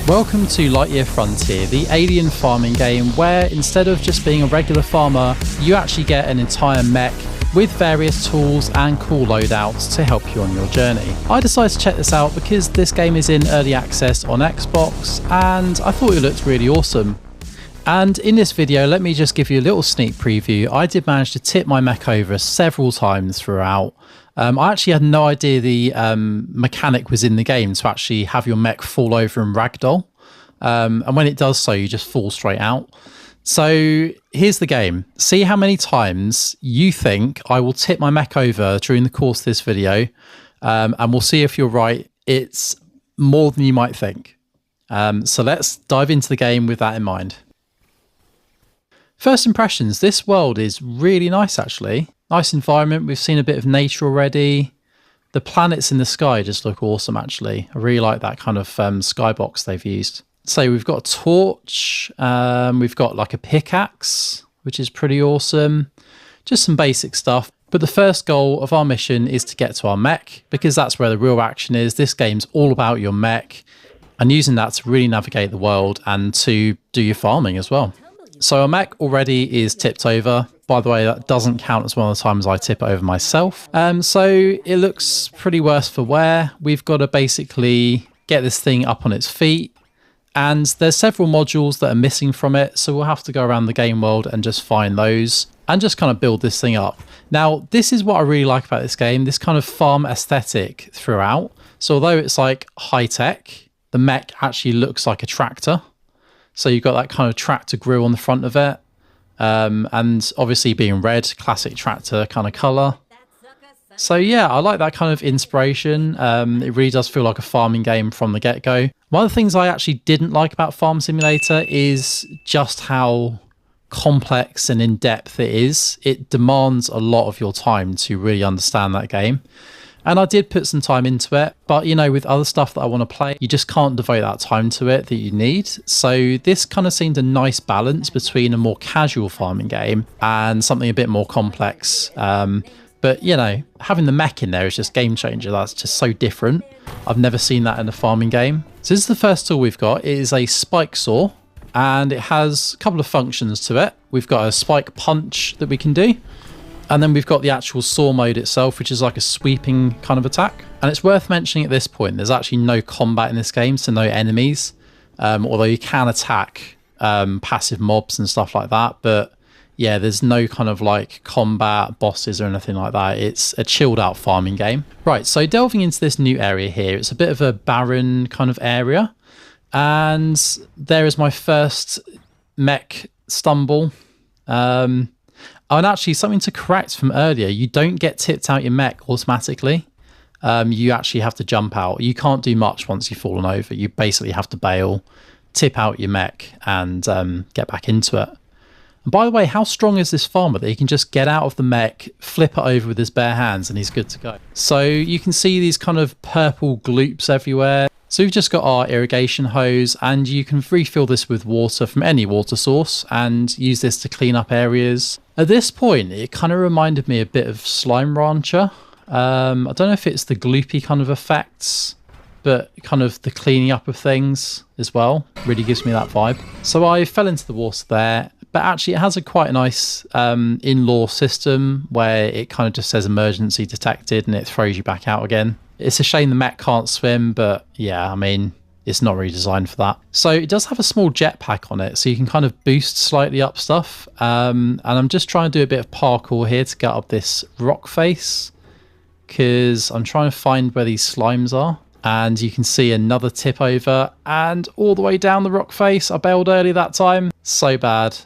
Welcome to Lightyear Frontier, the alien farming game where instead of just being a regular farmer, you actually get an entire mech with various tools and cool loadouts to help you on your journey. I decided to check this out because this game is in early access on Xbox and I thought it looked really awesome. And in this video, let me just give you a little sneak preview. I did manage to tip my mech over several times throughout. I actually had no idea the mechanic was in the game to actually have your mech fall over and ragdoll. And when it does so, you just fall straight out. So here's the game. See how many times you think I will tip my mech over during the course of this video. And we'll see if you're right. It's more than you might think. So let's dive into the game with that in mind. First impressions, this world is really nice actually. Nice environment, we've seen a bit of nature already. The planets in the sky just look awesome actually. I really like that kind of skybox they've used. So we've got a torch, we've got like a pickaxe, which is pretty awesome. Just some basic stuff. But the first goal of our mission is to get to our mech, because that's where the real action is. This game's all about your mech and using that to really navigate the world and to do your farming as well. So our mech already is tipped over. By the way, that doesn't count as one of the times I tip it over myself. So it looks pretty worse for wear. We've got to basically get this thing up on its feet. And there's several modules that are missing from it. So we'll have to go around the game world and just find those and just kind of build this thing up. Now, this is what I really like about this game, this kind of farm aesthetic throughout. So although it's like high tech, the mech actually looks like a tractor. So you've got that kind of tractor grille on the front of it. And obviously being red, classic tractor kind of color. So yeah, I like that kind of inspiration. It really does feel like a farming game from the get-go. One of the things I actually didn't like about Farm Simulator is just how complex and in-depth it is. It demands a lot of your time to really understand that game. And I did put some time into it, but you know, with other stuff that I want to play, you just can't devote that time to it that you need. So this kind of seemed a nice balance between a more casual farming game and something a bit more complex. But you know, having the mech in there is just game changer. That's just so different. I've never seen that in a farming game. So this is the first tool we've got. It is a spike saw and it has a couple of functions to it. We've got a spike punch that we can do. And then we've got the actual saw mode itself, which is like a sweeping kind of attack. And it's worth mentioning at this point, there's actually no combat in this game, so no enemies. Although you can attack passive mobs and stuff like that. But yeah, there's no kind of like combat, bosses or anything like that. It's a chilled out farming game. Right, so delving into this new area here, it's a bit of a barren kind of area. And there is my first mech stumble. And actually, something to correct from earlier, you don't get tipped out your mech automatically. You actually have to jump out. You can't do much once you've fallen over. You basically have to bail, tip out your mech and get back into it. And by the way, how strong is this farmer that he can just get out of the mech, flip it over with his bare hands and he's good to go. So you can see these kind of purple gloops everywhere. So we've just got our irrigation hose and you can refill this with water from any water source and use this to clean up areas. At this point, it kind of reminded me a bit of Slime Rancher. I don't know if it's the gloopy kind of effects, but kind of the cleaning up of things as well. Really gives me that vibe. So I fell into the water there, but actually it has a quite a nice in-law system where it kind of just says emergency detected and it throws you back out again. It's a shame the mech can't swim, but yeah, I mean, it's not really designed for that. So it does have a small jetpack on it, so you can kind of boost slightly up stuff. And I'm just trying to do a bit of parkour here to get up this rock face, because I'm trying to find where these slimes are. And you can see another tip over and all the way down the rock face. I bailed early that time. So bad.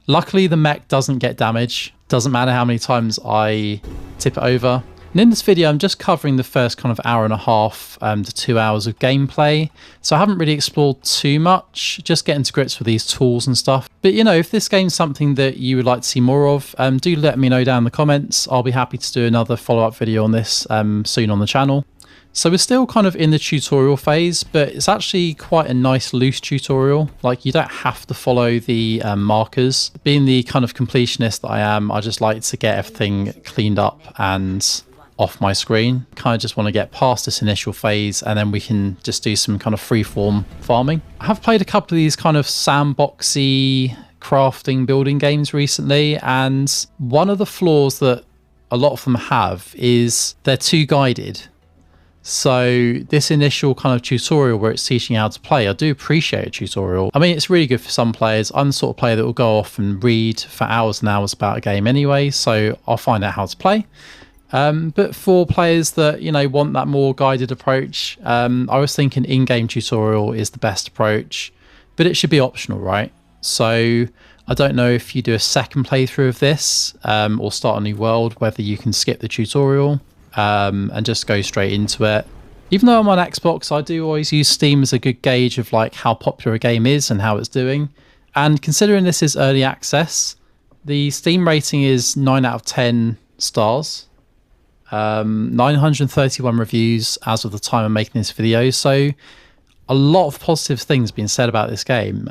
Luckily, the mech doesn't get damage. Doesn't matter how many times I tip it over. And in this video, I'm just covering the first kind of hour and a half to 2 hours of gameplay. So I haven't really explored too much, just getting to grips with these tools and stuff. But you know, if this game's something that you would like to see more of, do let me know down in the comments. I'll be happy to do another follow-up video on this soon on the channel. So we're still kind of in the tutorial phase, but it's actually quite a nice loose tutorial. Like you don't have to follow the markers. Being the kind of completionist that I am, I just like to get everything cleaned up and off my screen. Kind of just want to get past this initial phase and then we can just do some kind of freeform farming. I have played a couple of these kind of sandboxy crafting building games recently, and one of the flaws that a lot of them have is they're too guided. So this initial kind of tutorial where it's teaching you how to play, I do appreciate a tutorial. I mean, it's really good for some players. I'm the sort of player that will go off and read for hours and hours about a game anyway, so I'll find out how to play. But for players that, you know, want that more guided approach, I was thinking in-game tutorial is the best approach, but it should be optional, right? So I don't know if you do a second playthrough of this or start a new world, whether you can skip the tutorial and just go straight into it. Even though I'm on Xbox, I do always use Steam as a good gauge of like how popular a game is and how it's doing. And considering this is early access, the Steam rating is 9 out of 10 stars. 931 reviews as of the time of making this video. So a lot of positive things being said about this game.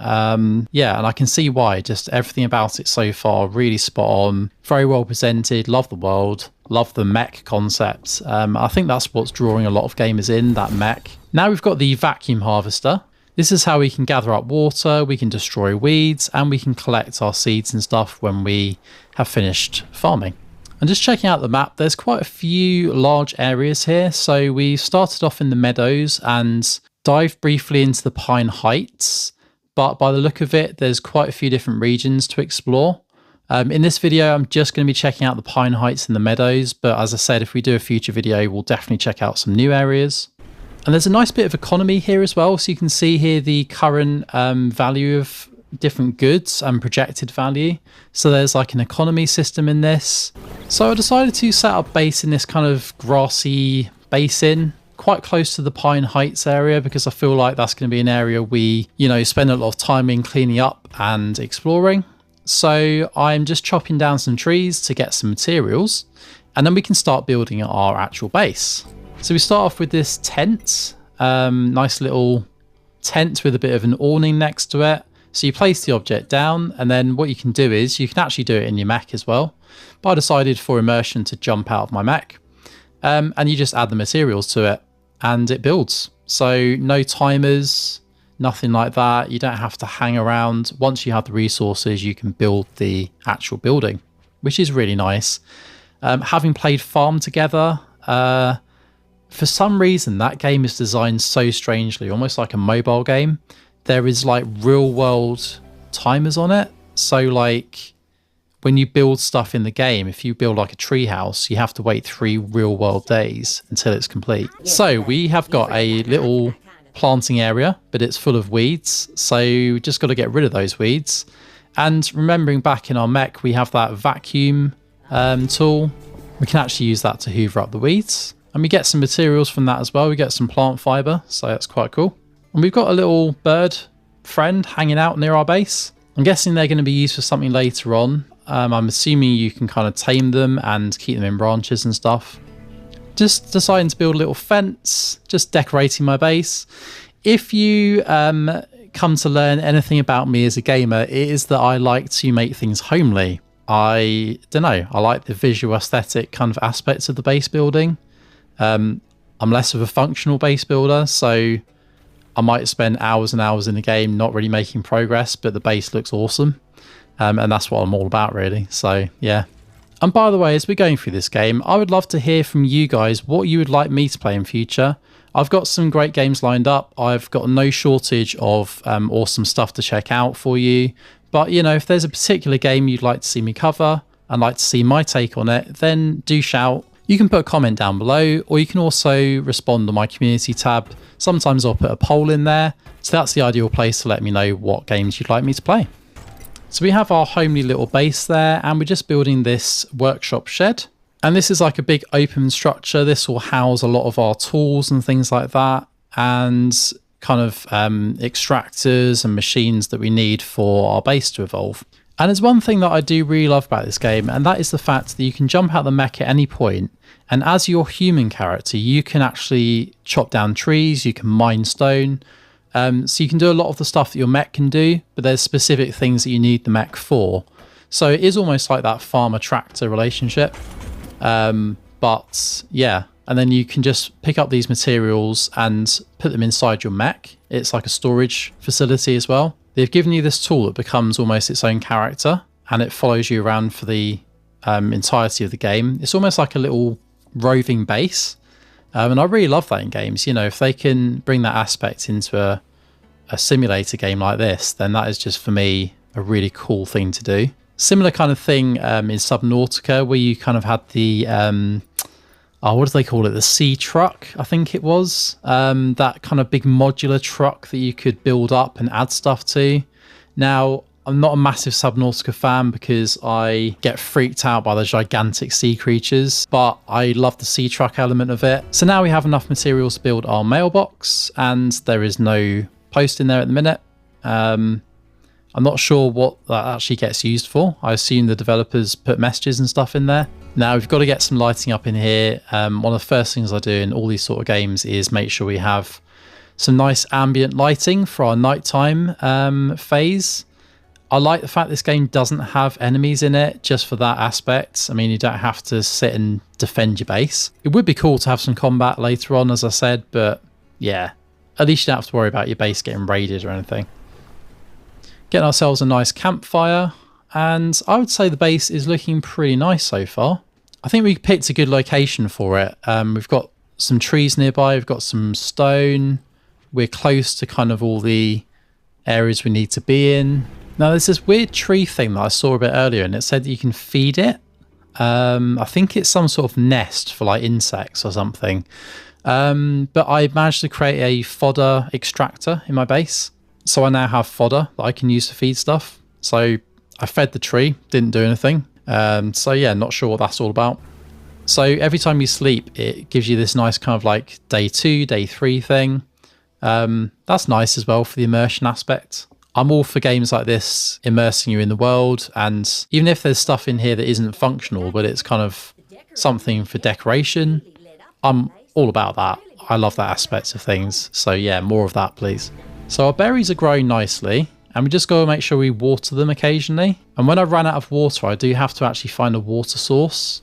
Yeah, and I can see why. Just everything about it so far really spot on, very well presented, love the world, love the mech concept. I think that's what's drawing a lot of gamers in, that mech. Now we've got the vacuum harvester. This is how we can gather up water, we can destroy weeds, and we can collect our seeds and stuff when we have finished farming. And just checking out the map, there's quite a few large areas here. So we started off in the meadows and dived briefly into the Pine Heights, but by the look of it, there's quite a few different regions to explore. In this video, I'm just going to be checking out the Pine Heights and the meadows, but as I said, if we do a future video, we'll definitely check out some new areas. And there's a nice bit of economy here as well, so you can see here the current value of different goods and projected value. So there's like an economy system in this. So I decided to set up base in this kind of grassy basin, quite close to the Pine Heights area, because I feel like that's going to be an area we, you know, spend a lot of time in cleaning up and exploring. So I'm just chopping down some trees to get some materials, and then we can start building our actual base. So we start off with this tent, nice little tent with a bit of an awning next to it. So you place the object down, and then what you can do is you can actually do it in your mech as well. But I decided for immersion to jump out of my mech. And you just add the materials to it and it builds. So no timers, nothing like that. You don't have to hang around. Once you have the resources, you can build the actual building, which is really nice. Having played Farm Together, for some reason that game is designed so strangely, almost like a mobile game. There is like real world timers on it. So like when you build stuff in the game, if you build like a tree house, you have to wait 3 real world days until it's complete. So we have got a little planting area, but it's full of weeds. So we just got to get rid of those weeds. And remembering back in our mech, we have that vacuum tool. We can actually use that to hoover up the weeds. And we get some materials from that as well. We get some plant fiber, so that's quite cool. And we've got a little bird friend hanging out near our base. I'm guessing they're going to be used for something later on. I'm assuming you can kind of tame them and keep them in branches and stuff. Just deciding to build a little fence, just decorating my base. If you come to learn anything about me as a gamer, it is that I like to make things homely. I don't know, I like the visual aesthetic kind of aspects of the base building. I'm less of a functional base builder, so I might spend hours and hours in the game not really making progress, but the base looks awesome. And that's what I'm all about, really. So, yeah. And by the way, as we're going through this game, I would love to hear from you guys what you would like me to play in future. I've got some great games lined up. I've got no shortage of awesome stuff to check out for you. But, you know, if there's a particular game you'd like to see me cover and like to see my take on it, then do shout. You can put a comment down below, or you can also respond on my community tab. Sometimes I'll put a poll in there. So that's the ideal place to let me know what games you'd like me to play. So we have our homely little base there, and we're just building this workshop shed. And this is like a big open structure. This will house a lot of our tools and things like that, and kind of extractors and machines that we need for our base to evolve. And there's one thing that I do really love about this game, and that is the fact that you can jump out the mech at any point, and as your human character, you can actually chop down trees, you can mine stone. So you can do a lot of the stuff that your mech can do, but there's specific things that you need the mech for. So it is almost like that farmer-tractor relationship. But But yeah, and then you can just pick up these materials and put them inside your mech. It's like a storage facility as well. They've given you this tool that becomes almost its own character, and it follows you around for the entirety of the game. It's almost like a little roving base. And I really love that in games. You know, if they can bring that aspect into a simulator game like this, then that is just, for me, a really cool thing to do. Similar kind of thing in Subnautica, where you kind of had the, what do they call it? The sea truck, I think it was. That kind of big modular truck that you could build up and add stuff to. Now, I'm not a massive Subnautica fan because I get freaked out by the gigantic sea creatures, but I love the sea truck element of it. So now we have enough materials to build our mailbox, and there is no post in there at the minute. I'm not sure what that actually gets used for. I assume the developers put messages and stuff in there. Now we've got to get some lighting up in here. One of the first things I do in all these sort of games is make sure we have some nice ambient lighting for our nighttime phase. I like the fact this game doesn't have enemies in it, just for that aspect. I mean, you don't have to sit and defend your base. It would be cool to have some combat later on, as I said, but yeah, at least you don't have to worry about your base getting raided or anything. Getting ourselves a nice campfire, and I would say the base is looking pretty nice so far. I think we picked a good location for it. We've got some trees nearby, we've got some stone, we're close to kind of all the areas we need to be in. Now there's this weird tree thing that I saw a bit earlier, and it said that you can feed it. I think it's some sort of nest for like insects or something. But I managed to create a fodder extractor in my base. So I now have fodder that I can use to feed stuff. So I fed the tree, didn't do anything. So yeah, not sure what that's all about. So every time you sleep, it gives you this nice kind of like day 2, day 3 thing. That's nice as well for the immersion aspect. I'm all for games like this, immersing you in the world. And even if there's stuff in here that isn't functional, but it's kind of something for decoration, I'm all about that. I love that aspect of things. So yeah, more of that, please. So our berries are growing nicely, and we just got to make sure we water them occasionally. And when I run out of water, I do have to actually find a water source.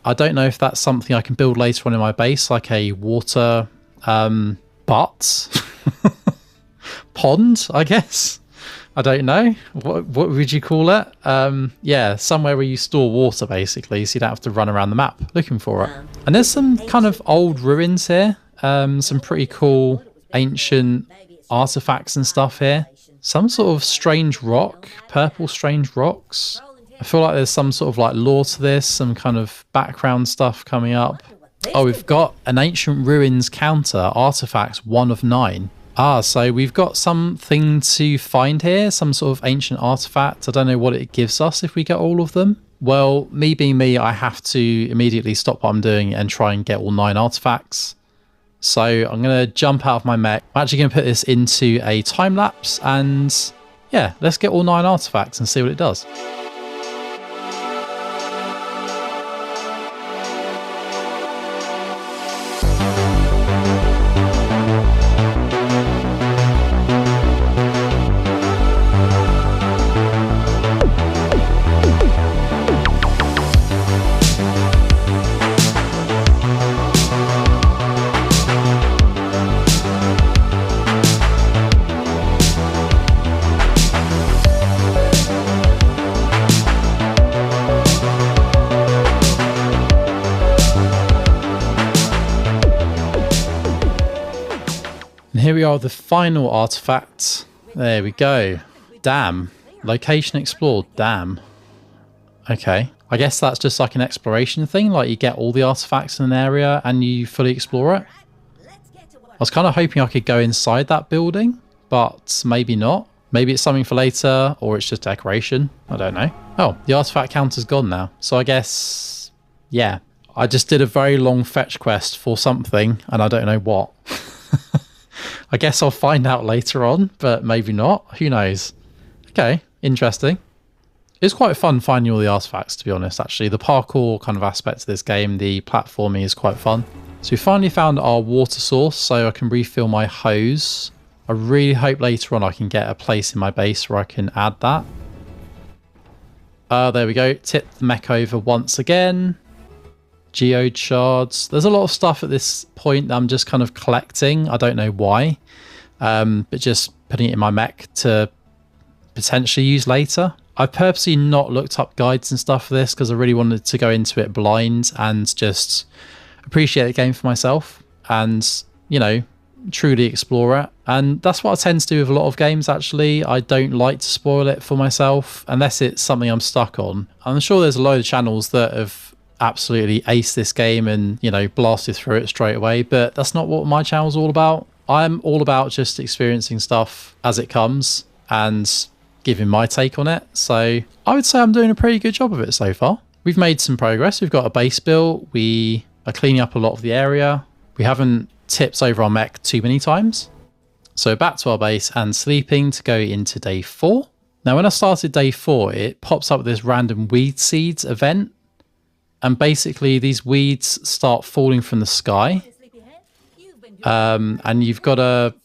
I don't know if that's something I can build later on in my base, like a water butt pond, I guess. I don't know. What would you call it? Yeah, somewhere where you store water, basically, so you don't have to run around the map looking for it. And there's some kind of old ruins here. Some pretty cool ancient artifacts and stuff here. Some sort of strange rock, purple strange rocks. I feel like there's some sort of like lore to this, some kind of background stuff coming up. Oh, we've got an ancient ruins counter, artifacts 1 of 9. So we've got something to find here, some sort of ancient artifact. I don't know what it gives us if we get all of them. Well, me being me, I have to immediately stop what I'm doing and try and get all 9 artifacts. So I'm going to jump out of my mech. I'm actually going to put this into a time lapse, and yeah, let's get all 9 artifacts and see what it does. Here we are, the final artifact. There we go. Damn. Location explored. Damn. Okay. I guess that's just like an exploration thing. Like you get all the artifacts in an area and you fully explore it. I was kind of hoping I could go inside that building, but maybe not. Maybe it's something for later, or it's just decoration. I don't know. Oh, the artifact counter's gone now. So I guess, yeah. I just did a very long fetch quest for something, and I don't know what. I guess I'll find out later on, but maybe not. Who knows? Okay, interesting. It's quite fun finding all the artifacts, to be honest, actually. The parkour kind of aspect of this game, the platforming is quite fun. So we finally found our water source, so I can refill my hose. I really hope later on I can get a place in my base where I can add that. There we go. Tip the mech over once again. geode shards. There's a lot of stuff at this point that I'm just kind of collecting. I don't know why, but just putting it in my mech to potentially use later. I've purposely not looked up guides and stuff for this because I really wanted to go into it blind and just appreciate the game for myself and, you know, truly explore it. And that's what I tend to do with a lot of games, actually. I don't like to spoil it for myself unless it's something I'm stuck on. I'm sure there's a load of channels that have absolutely aced this game and, you know, blasted through it straight away, but that's not what my channel's all about. I'm all about just experiencing stuff as it comes and giving my take on it. So I would say I'm doing a pretty good job of it so far. We've made some progress. We've got a base built. We are cleaning up a lot of the area. We haven't tipped over our mech too many times. So back to our base and sleeping to go into day 4. Now when I started day 4, it pops up with this random weed seeds event. And basically these weeds start falling from the sky. And you've got to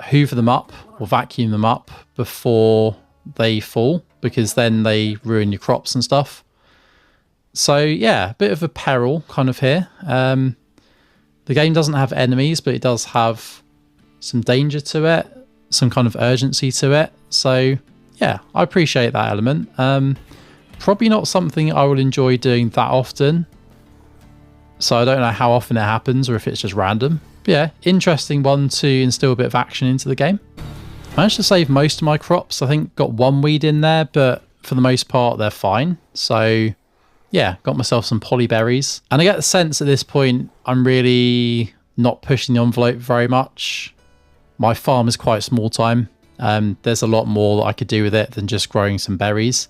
hoover them up or vacuum them up before they fall, because then they ruin your crops and stuff. So yeah, a bit of a peril kind of here. The game doesn't have enemies, but it does have some danger to it, some kind of urgency to it. So yeah, I appreciate that element. Probably not something I will enjoy doing that often. So I don't know how often it happens or if it's just random. But yeah, interesting one to instill a bit of action into the game. I managed to save most of my crops. I think got one weed in there, but for the most part, they're fine. So yeah, got myself some polyberries. And I get the sense at this point, I'm really not pushing the envelope very much. My farm is quite small time. There's a lot more that I could do with it than just growing some berries.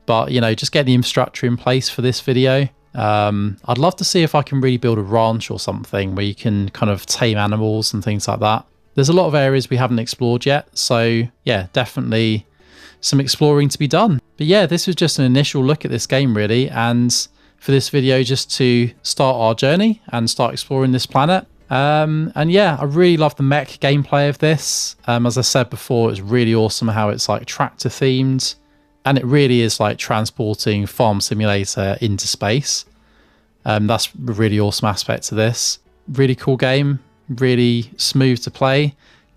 But, you know, just get the infrastructure in place for this video. I'd love to see if I can really build a ranch or something where you can kind of tame animals and things like that. There's a lot of areas we haven't explored yet. So yeah, definitely some exploring to be done. But yeah, this was just an initial look at this game really, and for this video just to start our journey and start exploring this planet. And yeah, I really love the mech gameplay of this. As I said before, it's really awesome how it's like tractor themed, and it really is like transporting Farm Simulator into space. That's a really awesome aspect to this. Really cool game, really smooth to play.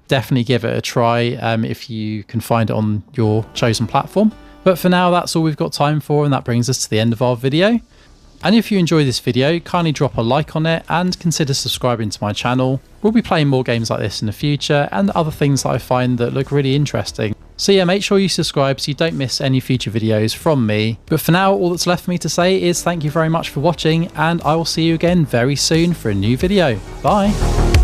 Definitely give it a try if you can find it on your chosen platform. But for now, that's all we've got time for, and that brings us to the end of our video. And if you enjoy this video, kindly drop a like on it and consider subscribing to my channel. We'll be playing more games like this in the future and other things that I find that look really interesting. So yeah, make sure you subscribe so you don't miss any future videos from me. But for now, all that's left for me to say is thank you very much for watching, and I will see you again very soon for a new video. Bye!